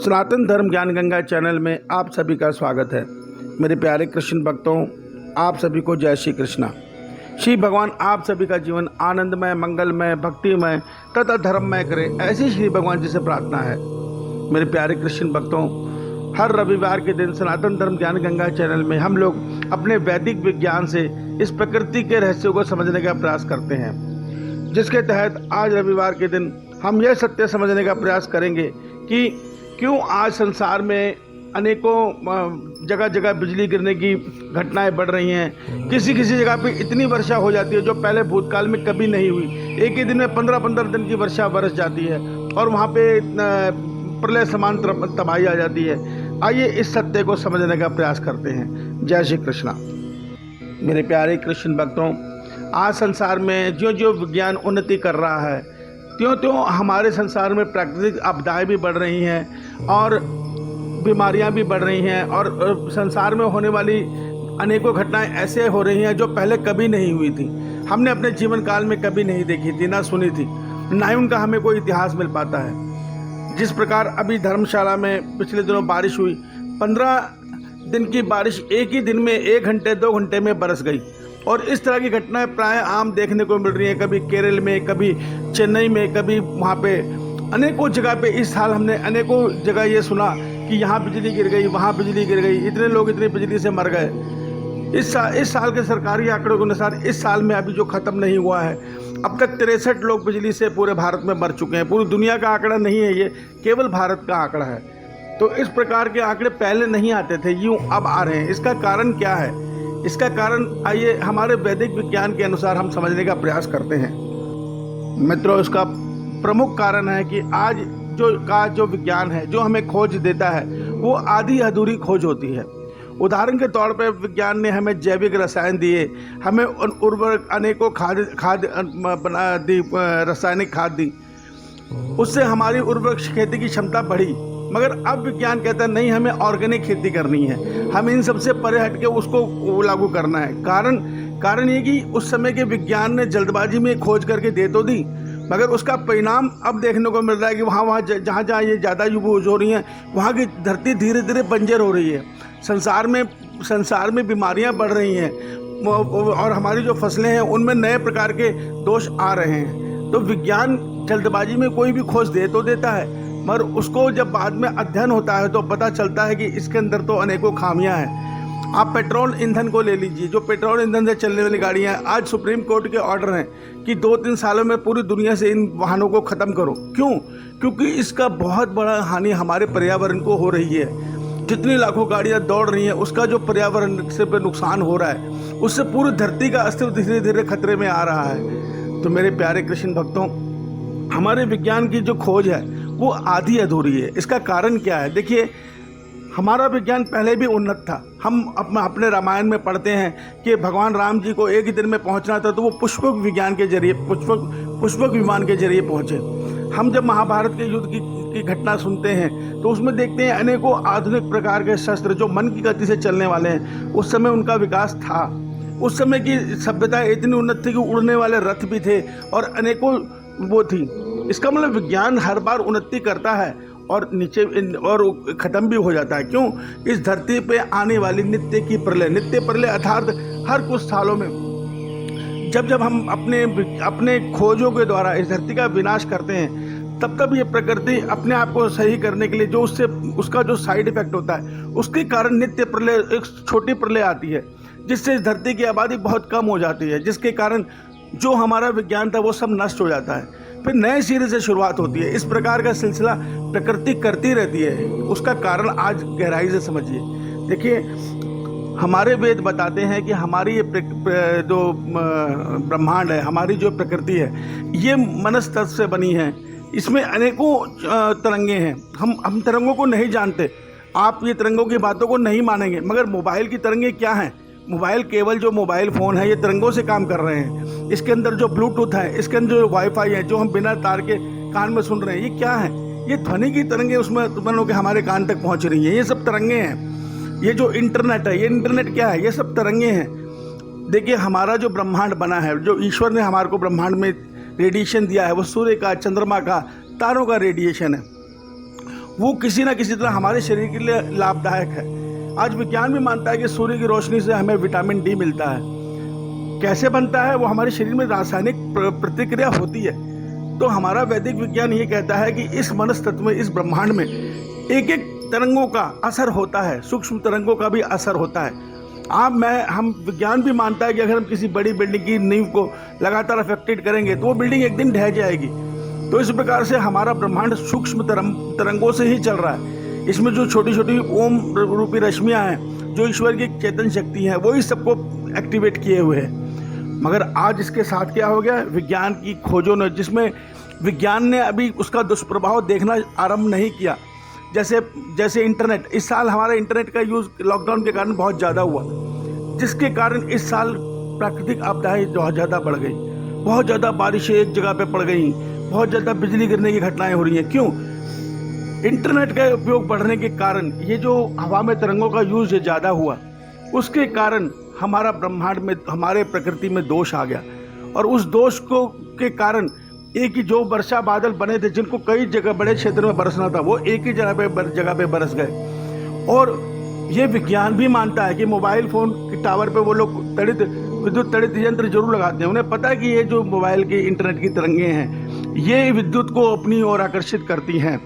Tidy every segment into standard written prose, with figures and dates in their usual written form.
सनातन धर्म ज्ञान गंगा चैनल में आप सभी का स्वागत है। मेरे प्यारे कृष्ण भक्तों, आप सभी को जय श्री कृष्णा। श्री भगवान आप सभी का जीवन आनंदमय, मंगलमय, भक्तिमय तथा धर्ममय करे, ऐसी श्री भगवान जी से प्रार्थना है। मेरे प्यारे कृष्ण भक्तों, हर रविवार के दिन सनातन धर्म ज्ञान गंगा चैनल में हम लोग अपने वैदिक विज्ञान से इस प्रकृति के रहस्यों को समझने का प्रयास करते हैं, जिसके तहत आज रविवार के दिन हम यह सत्य समझने का प्रयास करेंगे कि क्यों आज संसार में अनेकों जगह जगह बिजली गिरने की घटनाएं बढ़ रही हैं। किसी किसी जगह पे इतनी वर्षा हो जाती है जो पहले भूतकाल में कभी नहीं हुई। एक ही दिन में 15-15 दिन की वर्षा बरस जाती है और वहाँ पे प्रलय समान तबाही आ जाती है। आइए इस सत्य को समझने का प्रयास करते हैं। जय श्री कृष्णा। मेरे प्यारे कृष्ण भक्तों, आज संसार में जो जो विज्ञान उन्नति कर रहा है, त्यों त्यों हमारे संसार में प्राकृतिक आपदाएं भी बढ़ रही हैं और बीमारियां भी बढ़ रही हैं, और संसार में होने वाली अनेकों घटनाएं ऐसे हो रही हैं जो पहले कभी नहीं हुई थी। हमने अपने जीवन काल में कभी नहीं देखी थी, ना सुनी थी, ना ही उनका हमें कोई इतिहास मिल पाता है। जिस प्रकार अभी धर्मशाला में पिछले दिनों बारिश हुई, 15 दिन की बारिश एक ही दिन में 1 घंटे 2 घंटे में बरस गई, और इस तरह की घटनाएं प्राय आम देखने को मिल रही हैं। कभी केरल में, कभी चेन्नई में, कभी वहाँ पे अनेकों जगह पे इस साल हमने अनेकों जगह ये सुना कि यहाँ बिजली गिर गई, वहाँ बिजली गिर गई, इतने लोग इतनी बिजली से मर गए। इस साल के सरकारी आंकड़ों के अनुसार इस साल में अभी जो ख़त्म नहीं हुआ है, अब तक 63 लोग बिजली से पूरे भारत में मर चुके हैं। पूरी दुनिया का आंकड़ा नहीं है, ये केवल भारत का आंकड़ा है। तो इस प्रकार के आंकड़े पहले नहीं आते थे, यूँ अब आ रहे हैं। इसका कारण क्या है? इसका कारण आइए हमारे वैदिक विज्ञान के अनुसार हम समझने का प्रयास करते हैं। मित्रों, इसका प्रमुख कारण है कि आज जो विज्ञान है, जो हमें खोज देता है, वो आधी अधूरी खोज होती है। उदाहरण के तौर पर विज्ञान ने हमें जैविक रसायन दिए, हमें उर्वरक, अनेकों खाद बना दी, रासायनिक खाद दी, उससे हमारी उर्वरक खेती की क्षमता बढ़ी। मगर अब विज्ञान कहता है नहीं, हमें ऑर्गेनिक खेती करनी है, हमें इन सबसे परे हट के उसको लागू करना है। कारण ये कि उस समय के विज्ञान ने जल्दबाजी में खोज करके दे तो दी, मगर उसका परिणाम अब देखने को मिल रहा है कि वहाँ जहाँ ये ज़्यादा यूज हो रही हैं, वहाँ की धरती धीरे धीरे बंजर हो रही है। संसार में बीमारियाँ बढ़ रही हैं, और हमारी जो फसलें हैं उनमें नए प्रकार के दोष आ रहे हैं। तो विज्ञान जल्दबाजी में कोई भी खोज दे तो देता है, मगर उसको जब बाद में अध्ययन होता है तो पता चलता है कि इसके अंदर तो अनेकों खामियां हैं। आप पेट्रोल ईंधन को ले लीजिए, जो पेट्रोल ईंधन से चलने वाली गाड़ियां, आज सुप्रीम कोर्ट के ऑर्डर हैं कि 2-3 सालों में पूरी दुनिया से इन वाहनों को ख़त्म करो। क्यों? क्योंकि इसका बहुत बड़ा हानि हमारे पर्यावरण को हो रही है। जितनी लाखों गाड़ियाँ दौड़ रही हैं, उसका जो पर्यावरण से नुकसान हो रहा है, उससे पूरी धरती का अस्तित्व धीरे धीरे खतरे में आ रहा है। तो मेरे प्यारे कृष्ण भक्तों, हमारे विज्ञान की जो खोज है वो आधी अधूरी है। इसका कारण क्या है? देखिए, हमारा विज्ञान पहले भी उन्नत था। हम अपने रामायण में पढ़ते हैं कि भगवान राम जी को एक ही दिन में पहुंचना था, तो वो पुष्पक विज्ञान के जरिए, पुष्पक विमान के जरिए पहुंचे। हम जब महाभारत के युद्ध की घटना सुनते हैं तो उसमें देखते हैं अनेकों आधुनिक प्रकार के शस्त्र जो मन की गति से चलने वाले हैं। उस समय उनका विकास था। उस समय की सभ्यता इतनी उन्नत थी कि उड़ने वाले रथ भी थे और अनेकों वो थी। इसका मतलब विज्ञान हर बार उन्नति करता है और नीचे और ख़त्म भी हो जाता है। क्यों? इस धरती पे आने वाली नित्य प्रलय अर्थात हर कुछ सालों में जब हम अपने खोजों के द्वारा इस धरती का विनाश करते हैं, तब ये प्रकृति अपने आप को सही करने के लिए जो उसका जो साइड इफेक्ट होता है, उसके कारण नित्य प्रलय, एक छोटी प्रलय आती है, जिससे इस धरती की आबादी बहुत कम हो जाती है, जिसके कारण जो हमारा विज्ञान था वो सब नष्ट हो जाता है। फिर नए सिरे से शुरुआत होती है। इस प्रकार का सिलसिला प्रकृति करती रहती है। उसका कारण आज गहराई से समझिए। देखिए, हमारे वेद बताते हैं कि हमारी ये जो ब्रह्मांड है, हमारी जो प्रकृति है, ये मनस तत्व से बनी है। इसमें अनेकों तरंगे हैं। हम तरंगों को नहीं जानते। आप ये तरंगों की बातों को नहीं मानेंगे, मगर मोबाइल की तरंगे क्या हैं? मोबाइल, केवल जो मोबाइल फ़ोन है, ये तरंगों से काम कर रहे हैं। इसके अंदर जो ब्लूटूथ है, इसके अंदर जो वाईफाई है, जो हम बिना तार के कान में सुन रहे हैं, ये क्या है? ये ध्वनि की तरंगे उसमें मान के हमारे कान तक पहुंच रही हैं। ये सब तरंगे हैं। ये जो इंटरनेट है, ये इंटरनेट क्या है? ये सब तरंगे हैं। देखिए, हमारा जो ब्रह्मांड बना है, जो ईश्वर ने हमारे को ब्रह्मांड में रेडिएशन दिया है, वो सूर्य का, चंद्रमा का, तारों का रेडिएशन है। वो किसी ना किसी तरह हमारे शरीर के लिए लाभदायक है। आज विज्ञान भी मानता है कि सूर्य की रोशनी से हमें विटामिन डी मिलता है। कैसे बनता है? वो हमारे शरीर में रासायनिक प्रतिक्रिया होती है। तो हमारा वैदिक विज्ञान ये कहता है कि इस मनस तत्व में, इस ब्रह्मांड में एक एक तरंगों का असर होता है, सूक्ष्म तरंगों का भी असर होता है। हम विज्ञान भी मानता है कि अगर हम किसी बड़ी बिल्डिंग की नींव को लगातार अफेक्टेड करेंगे तो वो बिल्डिंग एक दिन ढह जाएगी। तो इस प्रकार से हमारा ब्रह्मांड सूक्ष्म तरंगों से ही चल रहा है। इसमें जो छोटी छोटी ओम रूपी रश्मियाँ हैं, जो ईश्वर की चेतन शक्ति है, वो ही सबको एक्टिवेट किए हुए हैं। मगर आज इसके साथ क्या हो गया? विज्ञान की खोजों ने, जिसमें विज्ञान ने अभी उसका दुष्प्रभाव देखना आरंभ नहीं किया। जैसे इंटरनेट, इस साल हमारा इंटरनेट का यूज़ लॉकडाउन के कारण बहुत ज़्यादा हुआ, जिसके कारण इस साल प्राकृतिक आपदाएं बहुत ज़्यादा बढ़ गई। बहुत ज़्यादा बारिशें एक जगह पे पड़ गई, बहुत ज़्यादा बिजली गिरने की घटनाएं हो रही हैं। क्यों? इंटरनेट का उपयोग बढ़ने के कारण, ये जो हवा में तरंगों का यूज़ ज़्यादा हुआ, उसके कारण हमारा ब्रह्मांड में, हमारे प्रकृति में दोष आ गया। और उस दोष के कारण एक ही जो वर्षा बादल बने थे, जिनको कई जगह बड़े क्षेत्र में बरसना था, वो एक ही जगह पे बरस गए। और ये विज्ञान भी मानता है कि मोबाइल फ़ोन के टावर पे वो लोग विद्युत तड़ित यंत्र जरूर लगाते हैं। उन्हें पता है कि ये जो मोबाइल की, इंटरनेट की तरंगें हैं, ये विद्युत को अपनी ओर आकर्षित करती हैं।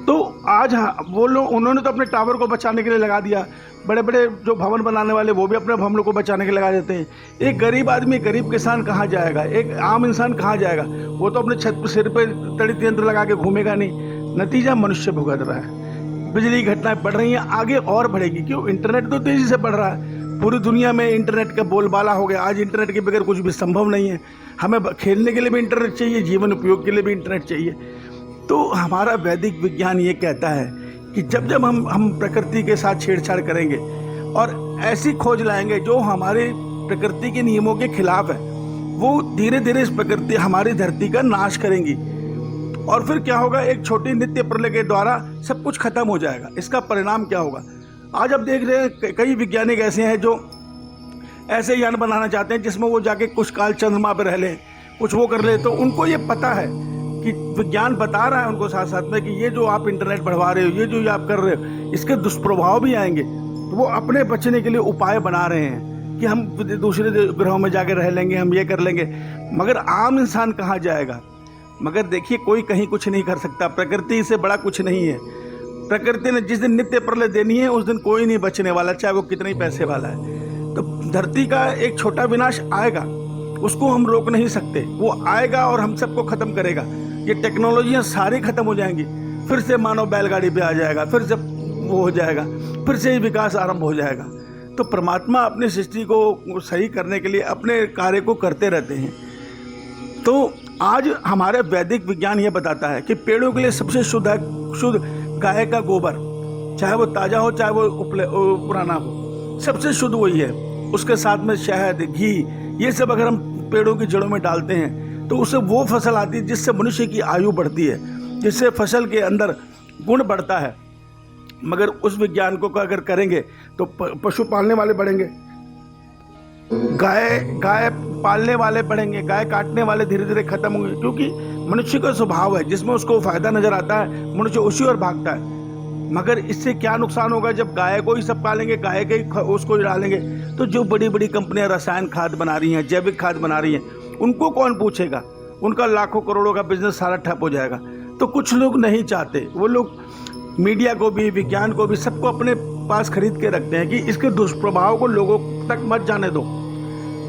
तो आज वो लोग, उन्होंने तो अपने टावर को बचाने के लिए लगा दिया। बड़े बड़े जो भवन बनाने वाले, वो भी अपने भवनों को बचाने के लिए लगा देते हैं। एक गरीब आदमी, गरीब किसान कहाँ जाएगा? एक आम इंसान कहाँ जाएगा? वो तो अपने छत सिर पे तड़ित यंत्र लगा के घूमेगा नहीं। नतीजा मनुष्य भुगत रहा है। बिजली की घटनाएं बढ़ रही हैं, आगे और बढ़ेगी। क्यों? इंटरनेट तो तेज़ी से बढ़ रहा है। पूरी दुनिया में इंटरनेट का बोलबाला हो गया। आज इंटरनेट के बगैर कुछ भी संभव नहीं है। हमें खेलने के लिए भी इंटरनेट चाहिए, जीवन उपयोग के लिए भी इंटरनेट चाहिए। तो हमारा वैदिक विज्ञान ये कहता है कि जब जब हम प्रकृति के साथ छेड़छाड़ करेंगे और ऐसी खोज लाएंगे जो हमारे प्रकृति के नियमों के खिलाफ है, वो धीरे धीरे इस प्रकृति, हमारी धरती का नाश करेंगी। और फिर क्या होगा? एक छोटी नित्य प्रलय के द्वारा सब कुछ खत्म हो जाएगा। इसका परिणाम क्या होगा? आज अब देख रहे हैं कई वैज्ञानिक ऐसे हैं जो ऐसे यान बनाना चाहते हैं जिसमें वो जाके कुछ काल चंद्रमा पर रह लें, कुछ वो कर ले। तो उनको ये पता है कि विज्ञान बता रहा है उनको साथ साथ में कि ये जो आप इंटरनेट बढ़वा रहे हो, ये जो आप कर रहे हो, इसके दुष्प्रभाव भी आएंगे। तो वो अपने बचने के लिए उपाय बना रहे हैं कि हम दूसरे ग्रहों में जाके रह लेंगे, हम ये कर लेंगे। मगर आम इंसान कहाँ जाएगा? मगर देखिए, कोई कहीं कुछ नहीं कर सकता। प्रकृति से बड़ा कुछ नहीं है। प्रकृति ने जिस दिन नित्य प्रलय देनी है, उस दिन कोई नहीं बचने वाला, चाहे वो कितने ही पैसे वाला है। तो धरती का एक छोटा विनाश आएगा, उसको हम रोक नहीं सकते। वो आएगा और हम सबको खत्म करेगा। ये टेक्नोलॉजियाँ सारी खत्म हो जाएंगी, फिर से मानव बैलगाड़ी पे आ जाएगा, फिर से वो हो जाएगा, फिर से ही विकास आरंभ हो जाएगा। तो परमात्मा अपनी सृष्टि को सही करने के लिए अपने कार्य को करते रहते हैं। तो आज हमारे वैदिक विज्ञान ये बताता है कि पेड़ों के लिए सबसे शुद्ध गाय का गोबर, चाहे वो ताज़ा हो चाहे वो पुराना हो, सबसे शुद्ध वही है। उसके साथ में शहद, घी, ये सब अगर हम पेड़ों की जड़ों में डालते हैं तो उससे वो फसल आती है जिससे मनुष्य की आयु बढ़ती है, जिससे फसल के अंदर गुण बढ़ता है। मगर उस विज्ञान को अगर करेंगे तो पशु पालने वाले बढ़ेंगे, गाय पालने वाले बढ़ेंगे, गाय काटने वाले धीरे धीरे खत्म होंगे। क्योंकि मनुष्य का स्वभाव है, जिसमें उसको फायदा नजर आता है मनुष्य उसी ओर भागता है। मगर इससे क्या नुकसान होगा? जब गाय को ही सब पालेंगे, गाय के उसको ही डालेंगे, तो जो बड़ी बड़ी कंपनियां रसायन खाद बना रही हैं, जैविक खाद बना रही हैं, उनको कौन पूछेगा? उनका लाखों करोड़ों का बिजनेस सारा ठप हो जाएगा। तो कुछ लोग नहीं चाहते, वो लोग मीडिया को भी, विज्ञान को भी, सबको अपने पास खरीद के रखते हैं कि इसके दुष्प्रभाव को लोगों तक मत जाने दो।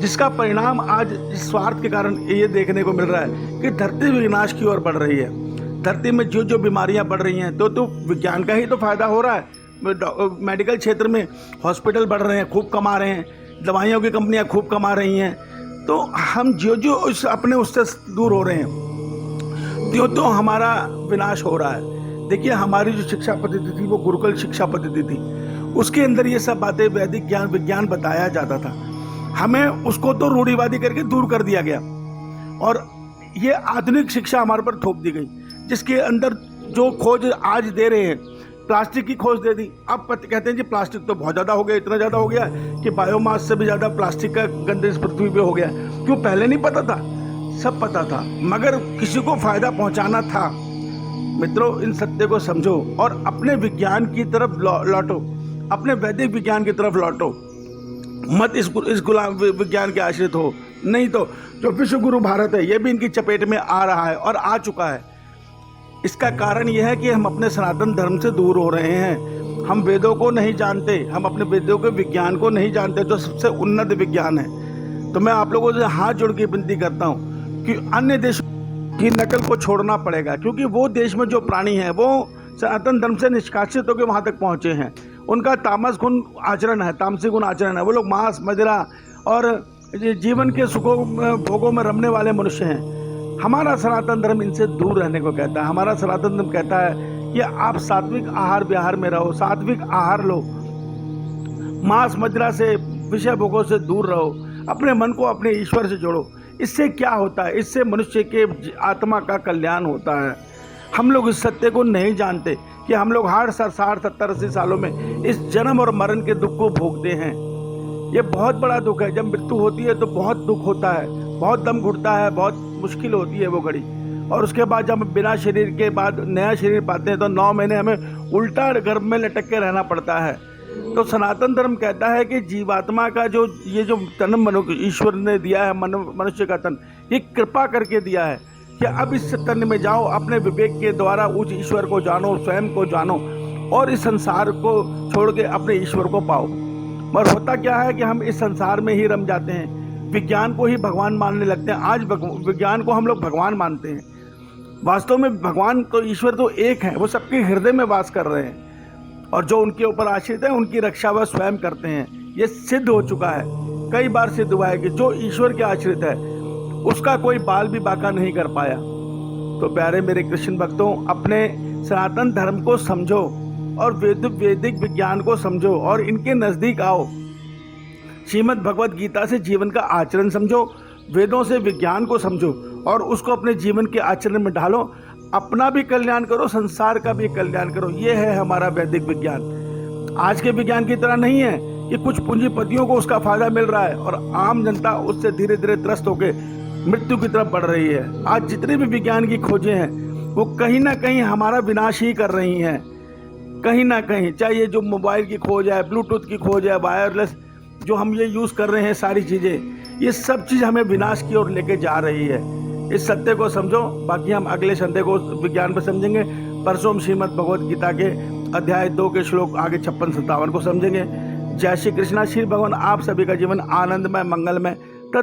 जिसका परिणाम आज इस स्वार्थ के कारण ये देखने को मिल रहा है कि धरती विनाश की ओर बढ़ रही है। धरती में जो जो बीमारियां बढ़ रही हैं, तो विज्ञान का ही तो फायदा हो रहा है। मेडिकल क्षेत्र में हॉस्पिटल बढ़ रहे हैं, खूब कमा रहे हैं, दवाइयों की कंपनियां खूब कमा रही हैं। तो हम जो अपने उससे दूर हो रहे हैं, तो हमारा विनाश हो रहा है। देखिए, हमारी जो शिक्षा पद्धति थी वो गुरुकुल शिक्षा पद्धति थी, उसके अंदर ये सब बातें वैदिक विज्ञान बताया जाता था। हमें उसको तो रूढ़िवादी करके दूर कर दिया गया और ये आधुनिक शिक्षा हमारे पर थोप दी गई, जिसके अंदर जो खोज आज दे रहे हैं, प्लास्टिक की खोज दे दी। अब कहते हैं जी प्लास्टिक तो बहुत ज़्यादा हो गया, इतना ज़्यादा हो गया कि बायोमास से भी ज़्यादा प्लास्टिक का गंध इस पृथ्वी पे हो गया। क्यों? पहले नहीं पता था, सब पता था, मगर किसी को फ़ायदा पहुंचाना था। मित्रों, इन सत्य को समझो और अपने विज्ञान की तरफ लौटो, अपने वैदिक विज्ञान की तरफ लौटो। मत इस गुलाम विज्ञान के आश्रित हो। नहीं तो जो विश्व गुरु भारत है ये भी इनकी चपेट में आ रहा है और आ चुका है। इसका कारण यह है कि हम अपने सनातन धर्म से दूर हो रहे हैं। हम वेदों को नहीं जानते, हम अपने वेदों के विज्ञान को नहीं जानते जो सबसे उन्नत विज्ञान है। तो मैं आप लोगों से हाथ जोड़ के विनती करता हूँ कि अन्य देशों की नकल को छोड़ना पड़ेगा, क्योंकि वो देश में जो प्राणी हैं वो सनातन धर्म से निष्कासित होकर वहाँ तक पहुँचे हैं। उनका तामस गुण आचरण है, तामसिक गुण आचरण है। वो लोग मांस मदिरा और जीवन के सुखों भोगों में रमने वाले मनुष्य हैं। हमारा सनातन धर्म इनसे दूर रहने को कहता है। हमारा सनातन धर्म कहता है कि आप सात्विक आहार विहार में रहो, सात्विक आहार लो, मांस मदिरा से विषय भोगों से दूर रहो, अपने मन को अपने ईश्वर से जोड़ो। इससे क्या होता है? इससे मनुष्य के आत्मा का कल्याण होता है। हम लोग इस सत्य को नहीं जानते कि हम लोग 60, 70, 80 सालों में इस जन्म और मरण के दुख को भोगते हैं। ये बहुत बड़ा दुख है। जब मृत्यु होती है तो बहुत दुख होता है, बहुत दम घुटता है, बहुत मुश्किल होती है वो घड़ी। और उसके बाद जब हम बिना शरीर के बाद नया शरीर पाते हैं तो 9 महीने हमें उल्टा गर्भ में लटक के रहना पड़ता है। तो सनातन धर्म कहता है कि जीवात्मा का जो तन ईश्वर ने दिया है, मनुष्य का तन, ये कृपा करके दिया है कि अब इस तन में जाओ, अपने विवेक के द्वारा उस ईश्वर को जानो, स्वयं को जानो और इस संसार को छोड़ के अपने ईश्वर को पाओ। मगर होता क्या है कि हम इस संसार में ही रम जाते हैं, विज्ञान को ही भगवान मानने लगते हैं। आज विज्ञान को हम लोग भगवान मानते हैं। वास्तव में भगवान तो, ईश्वर तो एक है, वो सबके हृदय में वास कर रहे हैं और जो उनके ऊपर आश्रित है उनकी रक्षा वह स्वयं करते हैं। ये सिद्ध हो चुका है, कई बार सिद्ध हुआ है कि जो ईश्वर के आश्रित है उसका कोई बाल भी बाका नहीं कर पाया। तो प्यारे मेरे कृष्ण भक्तों, अपने सनातन धर्म को समझो और वैदिक विज्ञान को समझो और इनके नज़दीक आओ। श्रीमद् भगवत गीता से जीवन का आचरण समझो, वेदों से विज्ञान को समझो और उसको अपने जीवन के आचरण में ढालो। अपना भी कल्याण करो, संसार का भी कल्याण करो। ये है हमारा वैदिक विज्ञान। आज के विज्ञान की तरह नहीं है कि कुछ पूंजीपतियों को उसका फायदा मिल रहा है और आम जनता उससे धीरे धीरे त्रस्त होकर मृत्यु की तरफ बढ़ रही है। आज जितने भी विज्ञान की खोजें हैं वो कहीं ना कहीं हमारा विनाश ही कर रही हैं, कहीं ना कहीं। चाहे ये जो मोबाइल की खोज है, ब्लूटूथ की खोज है, वायरलेस जो हम ये यूज़ कर रहे हैं, सारी चीज़ें, ये सब चीज़ हमें विनाश की ओर लेके जा रही है। इस सत्य को समझो। बाकी हम अगले संडे को विज्ञान पर समझेंगे। परसों हम श्रीमद् भगवत गीता के अध्याय 2 के श्लोक आगे 56-57 को समझेंगे। जय श्री कृष्णा। श्री भगवान आप सभी का जीवन आनंदमय, मंगलमय,